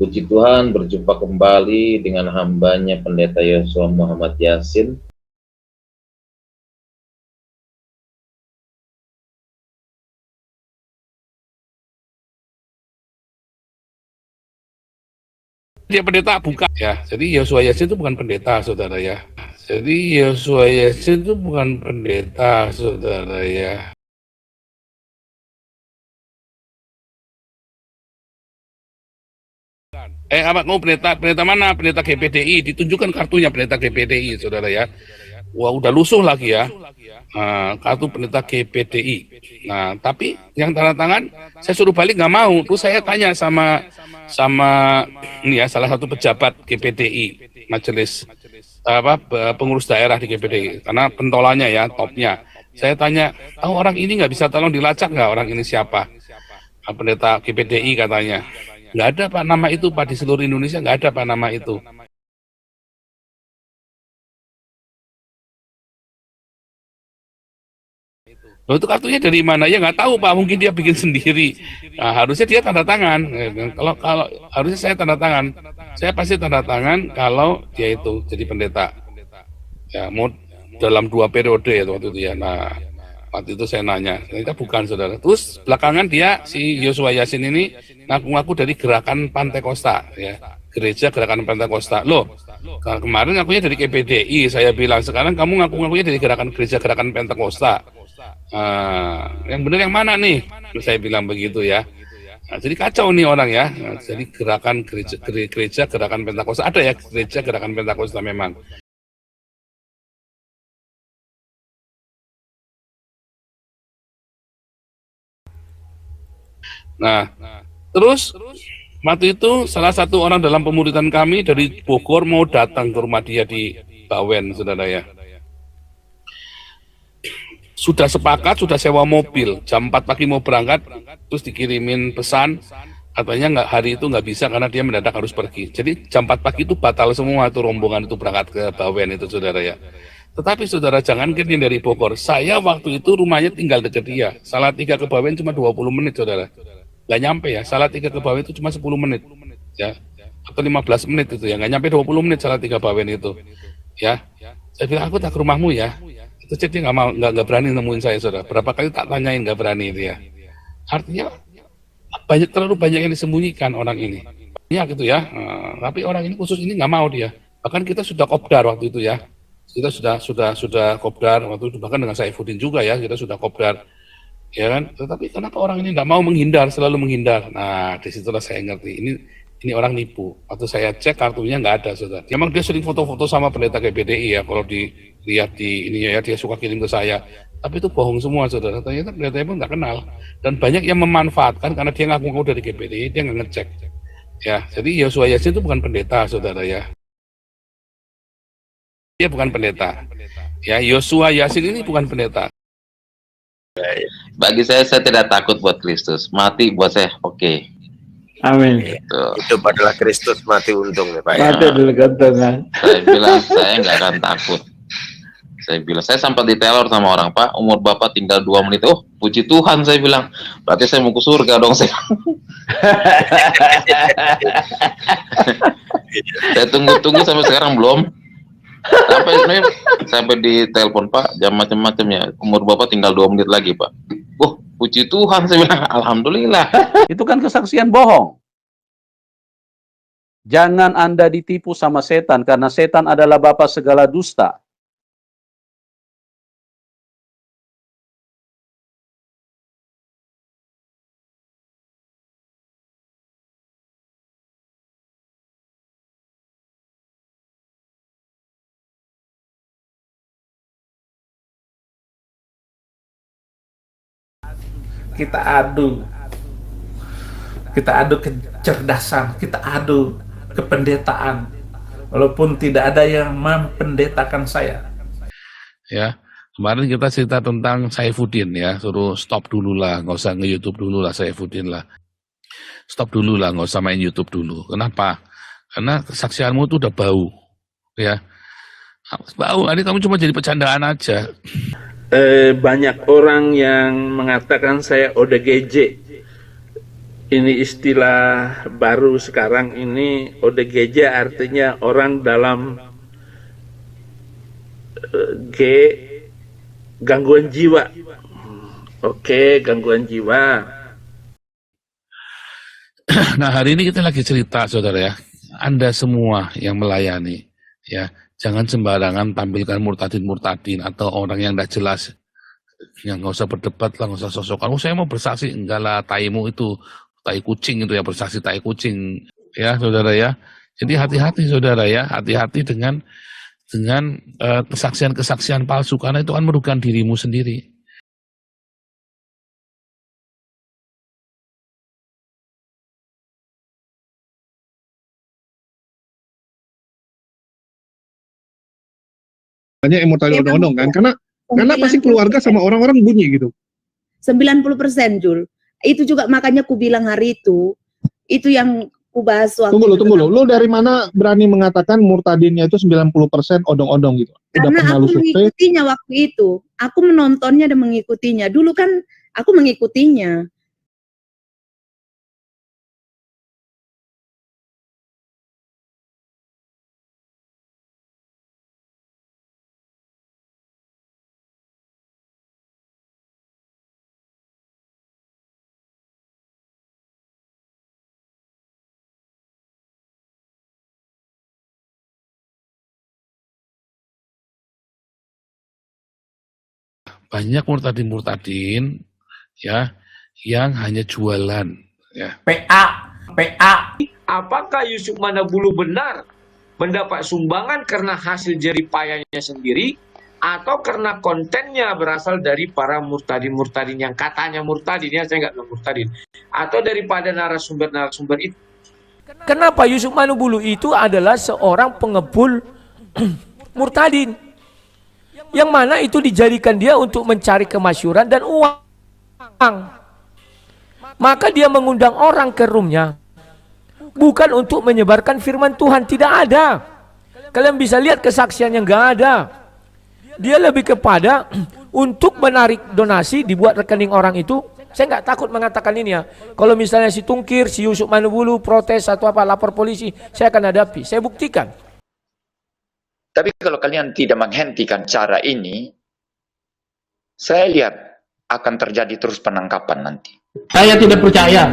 Puji Tuhan, berjumpa kembali dengan hambanya Pendeta Yosua Muhammad Yasin. Dia pendeta bukan ya. Jadi Yosua Yasin itu bukan pendeta, saudara ya. Jadi Yosua Yasin itu bukan pendeta, saudara ya. Apa mau pendeta mana? Pendeta GPDI, ditunjukkan kartunya pendeta GPDI, saudara ya. Wah, udah lusuh lagi ya. Kartu pendeta GPDI. Nah, tapi yang tanda tangan saya suruh balik nggak mau. Terus saya tanya sama ini ya, salah satu pejabat GPDI, majelis pengurus daerah di GPDI, karena pentolannya ya, topnya. Saya tanya, orang ini nggak bisa tolong dilacak nggak, orang ini siapa? Pendeta GPDI katanya. Nggak ada Pak nama itu Pak, di seluruh Indonesia nggak ada Pak nama itu. Loh, itu kartunya dari mana? Ya nggak tahu Pak, mungkin dia bikin sendiri. Nah, harusnya dia tanda tangan. Kalau harusnya saya tanda tangan. Saya pasti tanda tangan kalau dia itu jadi pendeta. Ya, mau dalam 2 periode ya waktu itu ya. Nah, waktu itu saya nanya, ternyata bukan, saudara. Terus belakangan dia, si Yosua Yasin ini ngaku-ngaku dari Gerakan Pantekosta ya, Gereja Gerakan Pantekosta. Loh, kemarin ngakunya dari KPDI, saya bilang. Sekarang kamu ngaku-ngakunya dari Gereja Gerakan Pantekosta. Yang benar yang mana nih? Saya bilang begitu ya. Nah, jadi kacau nih orang ya. Nah, jadi gereja Gerakan Pentakosta, ada ya Gereja Gerakan Pentakosta memang. Nah, terus waktu itu salah satu orang dalam pemuridan kami dari Bogor mau datang ke rumah dia di Bawen, saudara ya. Sudah sepakat, sudah sewa mobil, jam 4 pagi mau berangkat, terus dikirimin pesan, katanya hari itu nggak bisa karena dia mendadak harus pergi. Jadi jam 4 pagi itu batal semua, itu rombongan itu berangkat ke Bawen itu, saudara ya. Tetapi saudara, jangan kira dari Bogor, saya waktu itu rumahnya tinggal dekat dia. Salatiga ke Bawen cuma 20 menit, saudara. Nggak nyampe ya, Salatiga ke Bawen itu cuma 10 menit ya, atau 15 menit itu ya, nggak nyampe 20 menit Salatiga Bawen itu ya. Saya bilang, aku tak ke rumahmu ya. Itu dia nggak berani nemuin saya, saudara. Berapa kali tak tanyain, nggak berani itu ya. Artinya terlalu banyak yang disembunyikan orang ini ya gitu ya. Tapi orang ini khusus ini nggak mau dia. Bahkan kita sudah kopdar waktu itu ya, kita sudah kopdar waktu itu, bahkan dengan Saifuddin juga ya, kita sudah kopdar ya kan. Tetapi kenapa orang ini nggak mau menghindar, selalu menghindar? Nah, disitulah saya ngerti ini orang nipu. Waktu saya cek kartunya nggak ada, saudara. Emang dia sering foto-foto sama pendeta GPDI ya, kalau dilihat di ini ya, dia suka kirim ke saya. Tapi itu bohong semua, saudara. Ternyata pendeta pun nggak kenal, dan banyak yang memanfaatkan karena dia ngaku-ngaku dari GPDI, dia nggak ngecek ya. Jadi Yosua Yasin itu bukan pendeta, saudara ya. Dia bukan pendeta ya. Yosua Yasin ini bukan pendeta. Bagi saya tidak takut buat Kristus, mati buat saya oke. Amin. Hidup adalah Kristus, mati untung ya Pak. Mati adalah keuntungan. Saya bilang saya nggak akan takut. Saya bilang, saya sempat diteror sama orang, Pak, umur Bapak tinggal 2 menit. Oh, puji Tuhan, saya bilang. Berarti saya mau ke surga dong, saya. Saya tunggu-tunggu sampai sekarang belum. Sampai di telepon, Pak, jam macam-macam ya. Umur Bapak tinggal 2 menit lagi, Pak. Oh, puji Tuhan, saya bilang, alhamdulillah. Itu kan kesaksian bohong. Jangan Anda ditipu sama setan, karena setan adalah bapa segala dusta. Kita adu kecerdasan, kita adu kependetaan, walaupun tidak ada yang mempendetakan saya. Ya, kemarin kita cerita tentang Saifuddin ya, suruh stop dulu lah, nggak usah nge-YouTube dulu lah Saifuddin lah. Stop dulu lah, nggak usah main YouTube dulu. Kenapa? Karena kesaksianmu tuh udah bau, ya. Bau, ini kamu cuma jadi bercandaan aja. Banyak orang yang mengatakan saya ODGJ. Ini istilah baru sekarang ini, ODGJ artinya orang dalam gangguan jiwa. Oke, gangguan jiwa. Nah, hari ini kita lagi cerita, saudara ya. Anda semua yang melayani, ya, jangan sembarangan tampilkan murtadin-murtadin atau orang yang tidak jelas. Yang nggak usah berdebat lah, nggak usah sosokan. Oh, saya mau bersaksi, enggak lah, taimu itu. Tai kucing itu ya, bersaksi tai kucing ya saudara ya. Jadi hati-hati saudara ya, hati-hati dengan kesaksian-kesaksian palsu, karena itu akan merugikan dirimu sendiri. Banyak yang mau tanya odong-odong kan, karena pasti keluarga sama orang-orang bunyi gitu. 90% Jul. Itu juga makanya ku bilang hari itu yang ku bahas waktu. Tunggu lu. Lu dari mana berani mengatakan murtadinnya itu 90% odong-odong gitu? Udah Karena pernah lu aku survei? mengikutinya waktu itu. Aku menontonnya dan mengikutinya. Dulu kan aku mengikutinya. Banyak murtadin-murtadin ya yang hanya jualan ya. PA. Apakah Yusuf Manabulu benar mendapat sumbangan karena hasil jeripayanya sendiri, atau karena kontennya berasal dari para murtadin-murtadin yang katanya murtadin, ya saya nggak bilang murtadin, atau daripada narasumber-narasumber itu? Kenapa Yusuf Manubulu itu adalah seorang pengepul murtadin, yang mana itu dijadikan dia untuk mencari kemasyhuran dan uang. Maka dia mengundang orang ke rumahnya, bukan untuk menyebarkan firman Tuhan, tidak ada. Kalian bisa lihat kesaksian yang nggak ada. Dia lebih kepada untuk menarik donasi, dibuat rekening orang itu. Saya nggak takut mengatakan ini ya. Kalau misalnya si Tungkir, si Yusuf Manubulu protes atau apa, lapor polisi, saya akan hadapi. Saya buktikan. Tapi kalau kalian tidak menghentikan cara ini, saya lihat akan terjadi terus penangkapan nanti. Saya tidak percaya